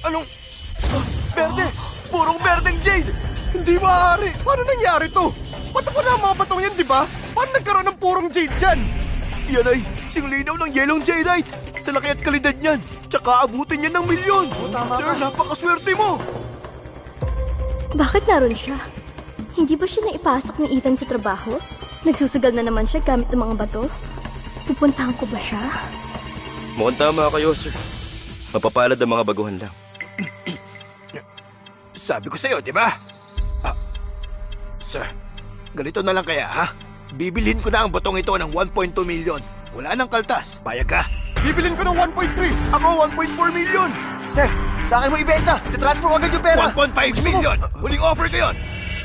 Anong... Berde! Purong berdeng jade! Hindi maaari! Paano nangyari to? Ba't ako na ang mga batong yan, di ba? Paano nagkaroon ng purong jade dyan? Yan ay singlinaw ng yelong jadeite. Sa laki at kalidad niyan. Tsaka abutin niya ng milyon. Sir, napakaswerte mo! Bakit naroon siya? Hindi ba siya naipasok ni Ethan sa trabaho? Nagsusugal na naman siya gamit ng mga bato? Pupuntahan ko ba siya? Mukhang tama kayo, sir. Mapapalad ang mga baguhan lang. Sabi ko sa'yo, di ba? Sir, ganito na lang kaya, ha? Bibilhin ko na ang batong ito ng 1.2 million. Wala nang kaltas. Payag ka? Bibilhin ko ng 1.3. Ako 1.4 million. Sir, sa akin mo ibenta. Titransfer ko agad yung pera. 1.5 million. Huling offer ko yun.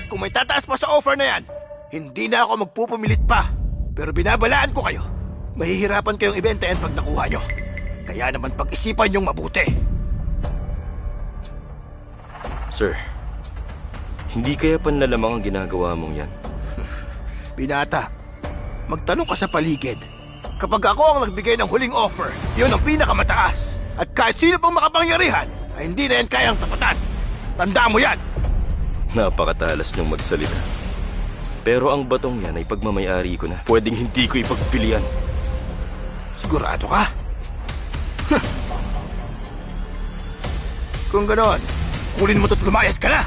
Kung may tataas pa sa offer na yan, hindi na ako magpupumilit pa. Pero binabalaan ko kayo. Mahihirapan kayong ibenta yan pag nakuha nyo. Kaya naman pag-isipan nyong mabuti. Sir, hindi kaya panlalamang ang ginagawa mong yan? Binata, magtanong ka sa paligid. Kapag ako ang nagbigay ng huling offer, yun ang pinakamataas. At kahit sino pang makapangyarihan, ay hindi na yan kayang tapatan. Tandaan mo yan! Napakatalas niyong magsalita. Pero ang batong yan ay pagmamayari ko na. Pwedeng hindi ko ipagpilian. Sigurado ka? Kung ganon, kunin mo to't lumayas ka na!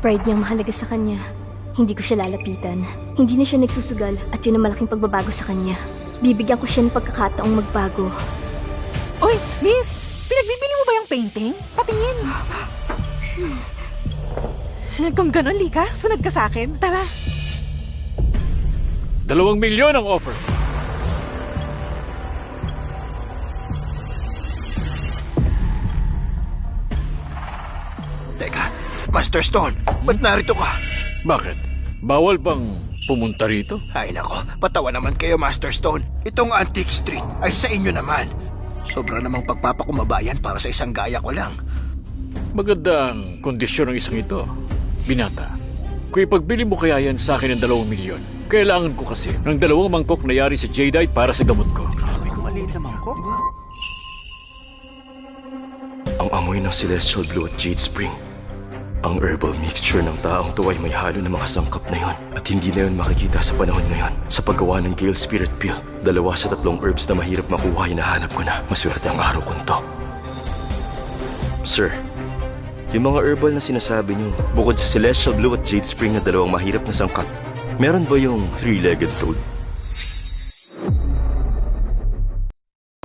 Pride niyang mahalaga sa kanya. Hindi ko siya lalapitan. Hindi na siya nagsusugal at yun ang malaking pagbabago sa kanya. Bibigyan ko siya ng pagkakataong magbago. Oy, miss! Pinagbibili mo ba yung painting? Patingin! Kung ganon, Lika, sunod ka sa akin. Tara! 2 milyon ang offer. Teka, Master Stone, ba't narito ka? Bakit? Bawal bang pumunta rito? Ay nako, patawa naman kayo, Master Stone. Itong Antique Street ay sa inyo naman. Sobra namang pagpapakumabayan para sa isang gaya ko lang. Maganda ang kondisyon ng isang ito. Binata, kung ipagbili mo kaya yan sa akin ng 2 milyon, kailangan ko kasi ng 2 mangkok na yari sa jadeite para sa gamot ko. Grabe ko, maliit naman ko. Ang amoy ng celestial blue at jade spring. Ang herbal mixture ng taong to ay may halo ng mga sangkap na yon. At hindi na yun makikita sa panahon ngayon. Sa paggawa ng Gale Spirit Pill, 2 sa 3 herbs na mahirap makuha hinahanap ko na. Maswerte ang araw kong to. Sir, yung mga herbal na sinasabi niyo, bukod sa celestial blue at jade spring na 2 mahirap na sangkap, meron ba yung 3-legged toad?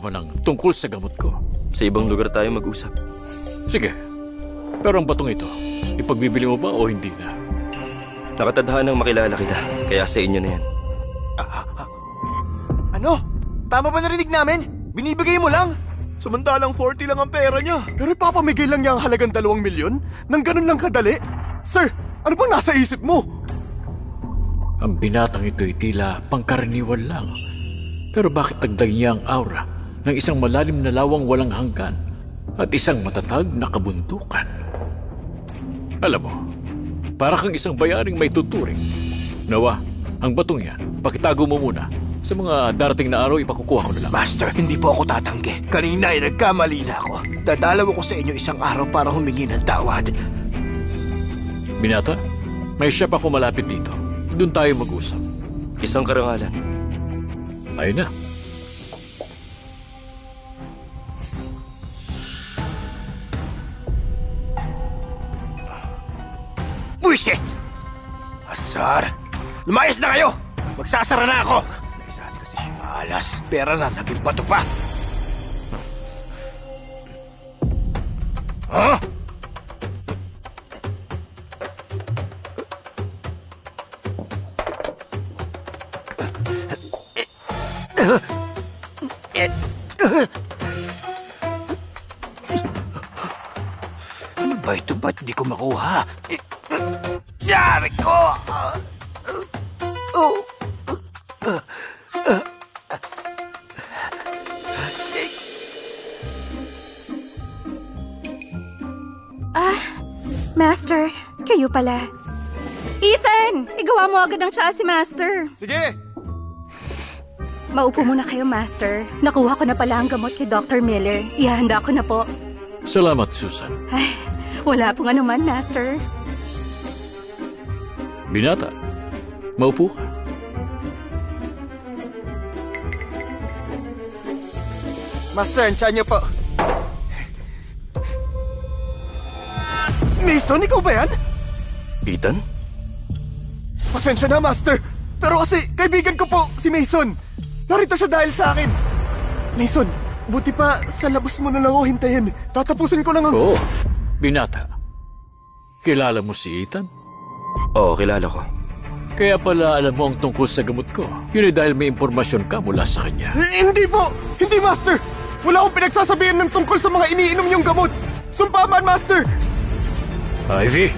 Ng tungkol sa gamot ko. Sa ibang lugar tayo mag-usap. Sige, pero ang batong ito, ipagbibili mo ba o hindi na? Nakatadhanang makilala kita, kaya sa inyo na yan. Ano? Tama ba narinig namin? Binibigay mo lang? Samantalang 40 lang ang pera niya. Pero ipapamigay lang niya ang halagang 2 milyon? Nang ganun lang kadali? Sir, ano bang nasa isip mo? Ang binatang ito ay tila pangkaraniwan lang. Pero bakit tagdag niya ang aura ng isang malalim na lawang walang hanggan at isang matatag na kabuntukan? Alam mo, para kang isang bayaring may tuturing. Nawa, ang batong yan, pakitago mo muna. Sa mga darating na araw, ipakukuha ko na lang. Master, hindi po ako tatanggi. Kanina ay nagkamali na ako. Dadalaw ako sa inyo isang araw para humingi ng tawad. Binata, may shop ako malapit dito. Doon tayo mag-usap. Isang karangalan. Ayun na. Buisit! Asar! Lumayas na kayo! Magsasara na ako! Naisahan kasi siya alas. Pera na, naging bato pa! Huh? Ano ba ito? Ba't di ko makuha? Yari ko! Master, kayo pala. Ethan! Igawa mo agad ang tsaa si Master. Sige! Maupo muna kayo, Master. Nakuha ko na pala ang gamot kay Dr. Miller. Ihanda ko na po. Salamat, Susan. Ay, wala pong anuman, Master. Binata, maupo ka. Master, ang tiyan niyo po. Mason, ikaw ba yan? Ethan? Pasensya na, Master. Pero kasi, kaibigan ko po, si Mason. Narito siya dahil sa akin. Mason, buti pa sa labas mo na lang ako hintayin. Tatapusin ko lang ang... Oo, Binata. Kilala mo si Ethan? Oo, kilala ko. Kaya pala alam mo ang tungkol sa gamot ko. Yun ay dahil may impormasyon ka mula sa kanya. Hindi po! Hindi, Master! Wala akong pinagsasabihan ng tungkol sa mga iniinom niyong gamot. Sumpa man, Master! Ivy!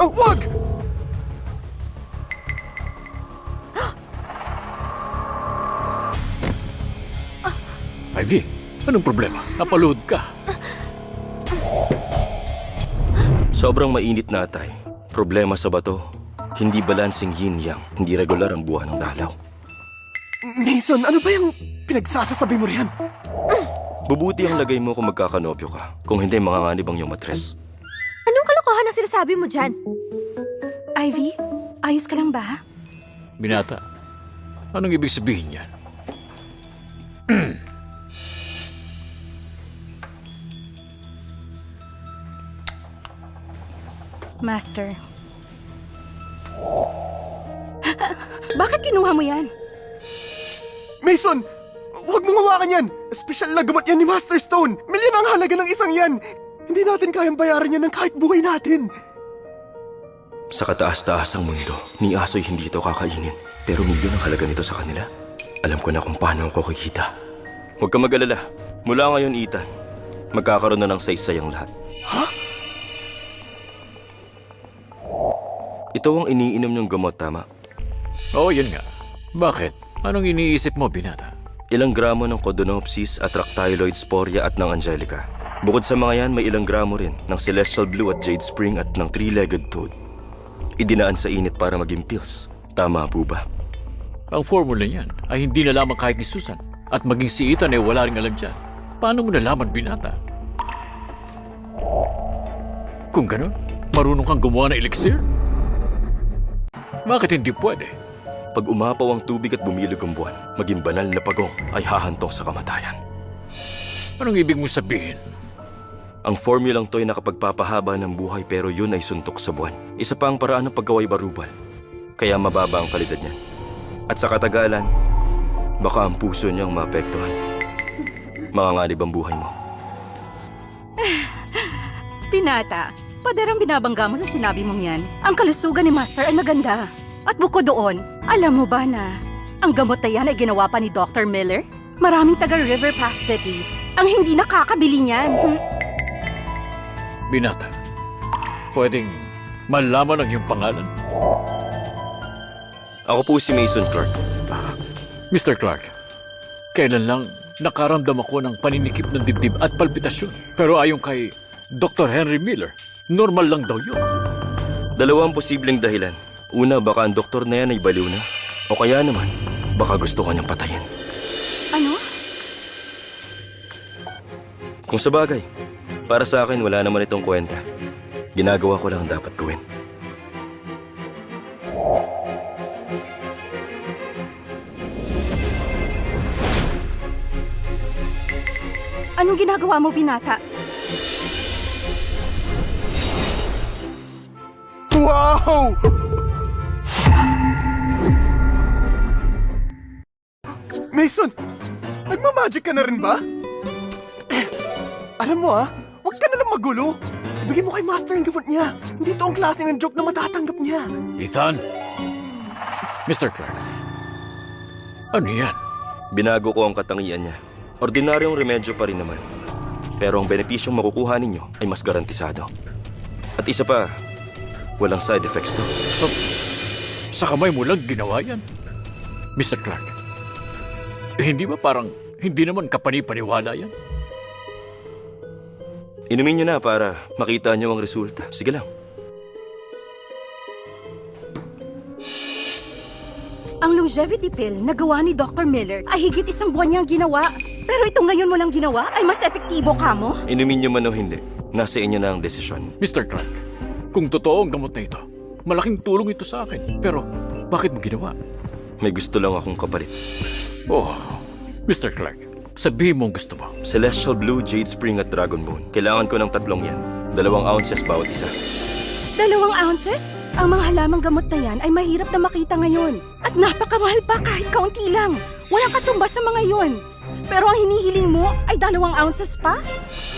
Oh, wag! Ivy, anong problema? Napaluhod ka. Sobrang mainit na atay. Problema sa bato. Hindi balancing yin-yang. Hindi regular ang buwan ng dalaw. Mason, ano ba yung pinagsasasabi mo riyan? Bubuti ang lagay mo kung magkakanopyo ka. Kung hindi, manganganib ang iyong matres. Anong kalokohan ang sinasabi mo dyan? Ivy, ayos ka lang ba? Binata, anong ibig sabihin yan? Master. Bakit kinuha mo yan? Mason! Huwag mong hawakan yan! Espesyal na gamot yan ni Master Stone! Milyon ang halaga ng isang yan! Hindi natin kayang bayaran yan ng kahit buhay natin! Sa kataas-taas ang mundo, ni Aso'y hindi ito kakainin. Pero milyon ang halaga nito sa kanila. Alam ko na kung paano ako kikita. Huwag ka mag-alala. Mula ngayon, Ethan, magkakaroon na ng saysay ang lahat. Ha? Ito ang iniinom niyong gamot, tama? Oo, yun nga. Bakit? Anong iniisip mo, Binata? Ilang gramo ng Codonopsis, Atractyloid Sporia at ng Angelica. Bukod sa mga yan, may ilang gramo rin ng Celestial Blue at Jade Spring at ng Three-Legged Toad. Idinaan sa init para maging pills. Tama po ba? Ang formula niyan ay hindi nalaman kahit ni Susan. At maging si Ethan ay wala rin alam dyan. Paano mo nalaman, Binata? Kung ganun, marunong kang gumawa ng elixir? Bakit hindi pwede? Pag umapaw ang tubig at bumilog ang buwan, maging banal na pagong ay hahantong sa kamatayan. Anong ibig mo sabihin? Ang formulang to ay nakapagpapahaba ng buhay pero yun ay suntok sa buwan. Isa pa ang paraan ng paggaway barubal. Kaya mababa ang kalidad niyan. At sa katagalan, baka ang puso niyang maapektuhan. Manganganib ang buhay mo. Pinata, paderang binabangga mo sa sinabi mong yan. Ang kalusugan ni Master ay maganda. At bukod doon, alam mo ba na ang gamot na yan ay ginawa pa ni Dr. Miller? Maraming taga River Pass City ang hindi nakakabili niyan. Binata, pwedeng malaman ang iyong pangalan? Ako po si Mason Clark. Mr. Clark, kailan lang nakaramdam ako ng paninikip ng dibdib at palpitasyon. Pero ayon kay Dr. Henry Miller, normal lang daw yun. Dalawang posibleng dahilan. Una, baka ang doktor na yan ay baliw na. O kaya naman, baka gusto ka niyang patayin. Ano? Kung sa bagay, para sa akin wala naman itong kwenta. Ginagawa ko lang ang dapat gawin. Anong ginagawa mo, Binata? Wow! Mason, nagmamagic ka na rin ba? Alam mo huwag ka na lang magulo. Ibigay mo kay Master ang gamot niya. Hindi to ang klase ng joke na matatanggap niya. Ethan? Mr. Clark, ano yan? Binago ko ang katangian niya. Ordinaryong remedyo pa rin naman. Pero ang benepisyong makukuha ninyo ay mas garantisado. At isa pa, walang side effects to. Sa kamay mo lang ginawa yan? Mr. Clark, hindi ba parang Hindi naman kapani-paniwala yan. Inumin nyo na para makita nyo ang resulta. Sige lang. Ang longevity pill na gawa ni Dr. Miller ay higit 1 buwan niyang ginawa. Pero ito ngayon mo lang ginawa ay mas epektibo ka mo? Inumin nyo man o hindi, nasa inyo na ang desisyon. Mr. Clark, kung totoo ang gamot na ito, malaking tulong ito sa akin. Pero bakit mo ginawa? May gusto lang akong kapalit. Oh, Mr. Clark, sabihin mo ang gusto mo. Celestial Blue, Jade Spring at Dragon Bone. Kailangan ko ng 3 yan. 2 ounces bawat isa. 2 ounces? Ang mga halamang gamot na yan ay mahirap na makita ngayon. At napakamahal pa kahit kaunti lang. Walang katumbas sa mga yon. Pero ang hinihiling mo ay 2 ounces pa?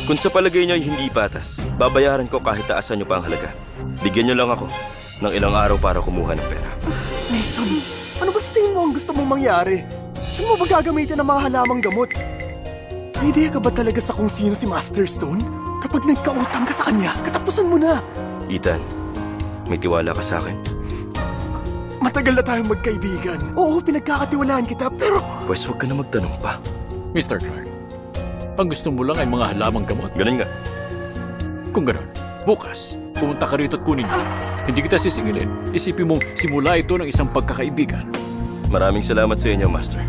Kung sa palagay nyo ay hindi patas, babayaran ko kahit taasan nyo pa ang halaga. Bigyan nyo lang ako ng ilang araw para kumuha ng pera. Mason, ano ba sa tingin mo ang gusto mong mangyari? Saan mo ba gagamitin ang mga halamang gamot? May ideya ka ba talaga sa kung sino si Master Stone? Kapag nagkautang ka sa kanya, katapusan mo na. Ethan, may tiwala ka sa akin? Matagal na tayong magkaibigan. Oo, pinagkakatiwalaan kita, pero... Pwes huwag ka na magtanong pa. Mr. Clark, ang gusto mo lang ay mga halamang gamot. Ganun nga. Kung gano'n, bukas, pumunta ka rito at kunin mo. Hindi kita sisingilin. Isipin mong simula ito ng isang pagkakaibigan. Maraming salamat sa inyo, Master.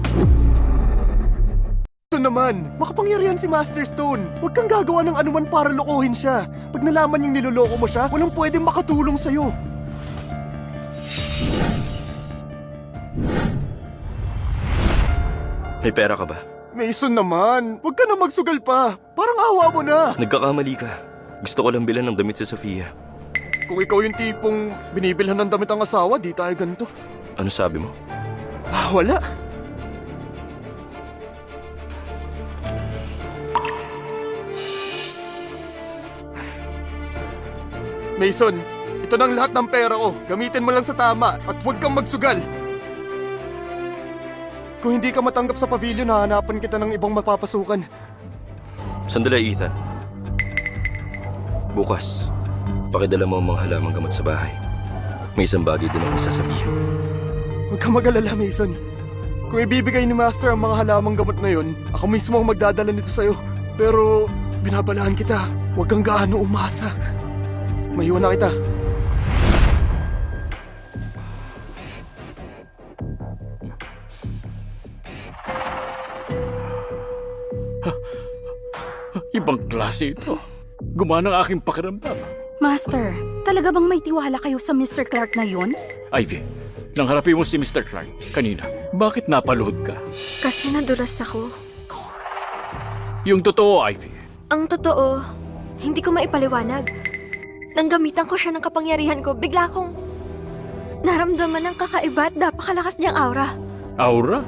Ito naman, makapangyarihan si Master Stone. Huwag kang gagawa ng anuman para lokohin siya. Pag nalaman niyang niloloko mo siya, walang pwedeng makatulong sa'yo. May pera ka ba? Mason naman, huwag ka na magsugal pa. Parang awa mo na. Nagkakamali ka. Gusto ko lang bilan ng damit sa Sofia. Kung ikaw yung tipong binibilhan ng damit ang asawa, di tayo ganito. Ano sabi mo? Wala. Mason, ito na ang lahat ng pera ko. Gamitin mo lang sa tama at huwag kang magsugal. Kung hindi ka matanggap sa pavilion, hahanapan kita ng ibang mapapasukan. Sandali, Ethan. Bukas, pakidala mo ang mga halamang gamot sa bahay. May isang bagay din akong sasabihin. Huwag kang mag-alala, Mason. Kung ibibigay ni Master ang mga halamang gamot na yon, ako mismo ang magdadala nito sa'yo. Pero, binabalaan kita. Huwag kang gaano umasa. Maiwan na kita. Ibang klase ito. Gumana ang aking pakiramdam. Master, talaga bang may tiwala kayo sa Mr. Clark na yun? Ivy, nang harapin mo si Mr. Clark kanina, bakit napaluhod ka? Kasi nadulas ako. Yung totoo, Ivy. Ang totoo, hindi ko maipaliwanag. Nang gamitan ko siya ng kapangyarihan ko, bigla akong naramdaman ng kakaiba at napakalakas niyang aura. Aura?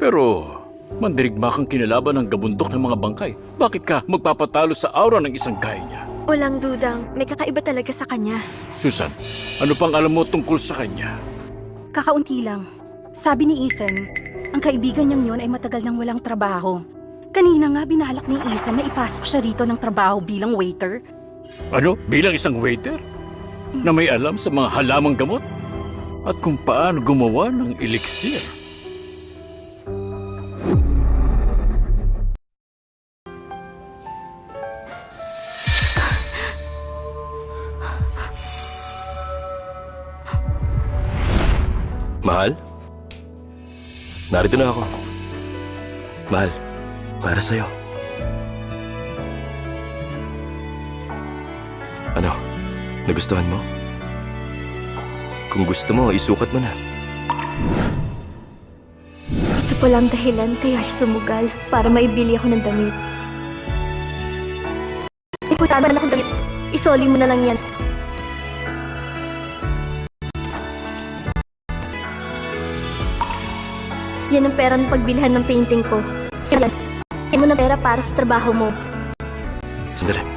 Pero, mandirigma kang kinalaban ng gabundok ng mga bangkay. Bakit ka magpapatalo sa aura ng isang gaya niya? Walang dudang, may kakaiba talaga sa kanya. Susan, ano pang alam mo tungkol sa kanya? Kakaunti lang. Sabi ni Ethan, ang kaibigan niyang yun ay matagal nang walang trabaho. Kanina nga binalak ni Ethan na ipasok siya rito ng trabaho bilang waiter. Ano? Bilang isang waiter? Na may alam sa mga halamang gamot? At kung paano gumawa ng elixir? Mahal? Narito na ako. Mahal, para sa'yo. Ano? Nagustuhan mo? Kung gusto mo, isukat mo na. Ito pala ang dahilan kaya siya sumugal para maibili ako ng damit. Iputaban akong damit. Isoli mo na lang yan. Yan ang pera ng pagbilhan ng painting ko. Yan. Yan mo na pera para sa trabaho mo. Sandali.